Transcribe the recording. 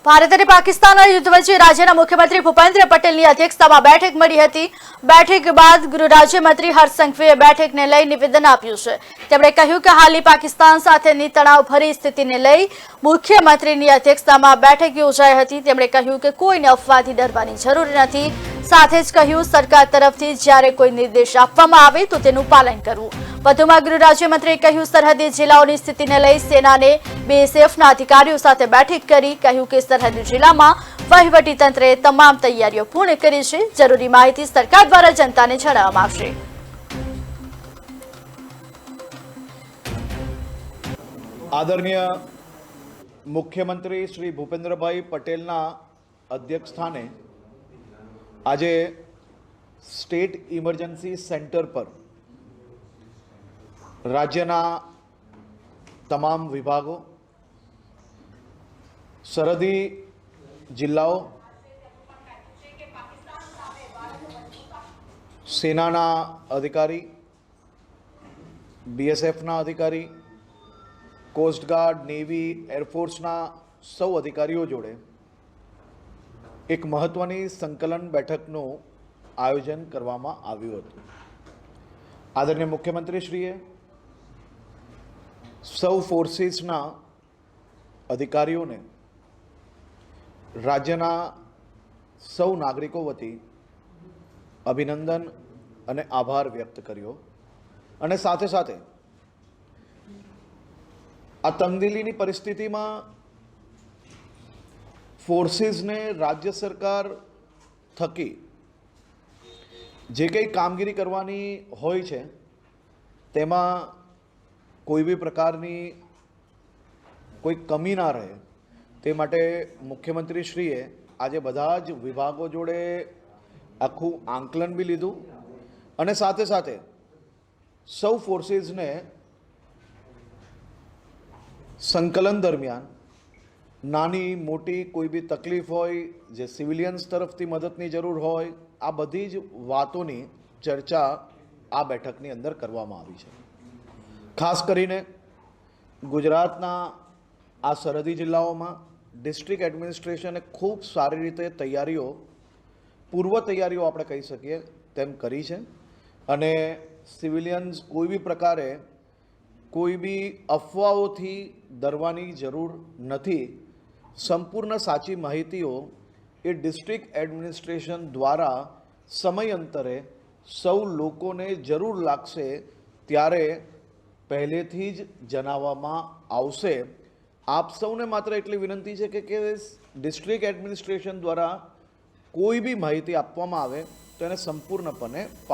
ભારત અને પાકિસ્તાનના યુદ્ધ વચ્ચે રાજ્યના મુખ્યમંત્રી ભૂપેન્દ્ર પટેલની અધ્યક્ષતામાં બેઠક મળી હતી। બેઠક બાદ ગૃહ રાજ્યમંત્રી હર્ષ સંઘવીએ બેઠકને લઈ નિવેદન આપ્યું છે। તેમણે કહ્યું કે હાલની પાકિસ્તાન સાથેની તણાવભરી સ્થિતિને લઈ મુખ્યમંત્રીની અધ્યક્ષતામાં બેઠક યોજાઈ હતી। તેમણે કહ્યું કે કોઈને અફવાથી ડરવાની જરૂર નથી। સાથે જ કહ્યું સરકાર તરફથી જ્યારે કોઈ નિર્દેશ આપવામાં આવે તો તેનું પાલન કરવું। વધુમાં ગૃહ રાજ્યમંત્રીએ કહ્યું સરહદી જિલ્લાઓની સ્થિતિને લઈ સેનાને બીએસએફના અધિકારીઓ સાથે બેઠક કરી। કહ્યું કે સરહદી જિલ્લામાં વહીવટી તંત્રે તમામ તૈયારીઓ પૂર્ણ કરી છે। જરૂરી માહિતી સરકાર દ્વારા જનતાને જણાવવામાં આવશે। આદરણીય મુખ્યમંત્રી શ્રી ભૂપેન્દ્રભાઈ પટેલના અધ્યક્ષસ્થાને આજે સ્ટેટ ઇમરજન્સી સેન્ટર પર રાજ્યના તમામ વિભાગો, સરહદી જિલ્લાઓ, સેનાના અધિકારી, બીએસએફના અધિકારી, કોસ્ટગાર્ડ, નેવી, એરફોર્સના સૌ અધિકારીઓ જોડે એક મહત્વની સંકલન બેઠકનું આયોજન કરવામાં આવ્યું હતું। આદરણીય મુખ્યમંત્રીશ્રીએ સૌ ફોર્સીસના અધિકારીઓને રાજ્યના સૌ નાગરિકો વતી અભિનંદન અને આભાર વ્યક્ત કર્યો અને સાથે સાથે આ તંગદિલીની પરિસ્થિતિમાં ફોર્સીસને રાજ્ય સરકાર થકી જે કંઈ કામગીરી કરવાની હોય છે તેમાં કોઈ બી પ્રકારની કોઈ કમી ના રહે તે માટે મુખ્યમંત્રીશ્રીએ આજે બધા જ વિભાગો જોડે આખું આંકલન બી લીધું અને સાથે સાથે સૌ ફોર્સીસને સંકલન દરમિયાન નાની મોટી કોઈ બી તકલીફ હોય, જે સિવિલિયન્સ તરફથી મદદની જરૂર હોય, આ બધી જ વાતોની ચર્ચા આ બેઠકની અંદર કરવામાં આવી છે। ખાસ કરીને ગુજરાતના આ સરહદી જિલ્લાઓમાં ડિસ્ટ્રિક્ટ એડમિનિસ્ટ્રેશને ખૂબ સારી રીતે તૈયારીઓ, પૂર્વ તૈયારીઓ આપણે કહી શકીએ તેમ કરી છે અને સિવિલિયન્સ કોઈ બી પ્રકારે કોઈ બી અફવાઓથી ડરવાની જરૂર નથી। સંપૂર્ણ સાચી માહિતીઓ એ ડિસ્ટ્રિક્ટ એડમિનિસ્ટ્રેશન દ્વારા સમયાંતરે સૌ લોકોને જરૂર લાગશે ત્યારે પહેલેથી જ જણાવવામાં આવશે। આપ સૌને માત્ર એટલી વિનંતી છે કે ડિસ્ટ્રિક્ટ એડમિનિસ્ટ્રેશન દ્વારા કોઈ બી માહિતી આપવામાં આવે તો એને સંપૂર્ણપણે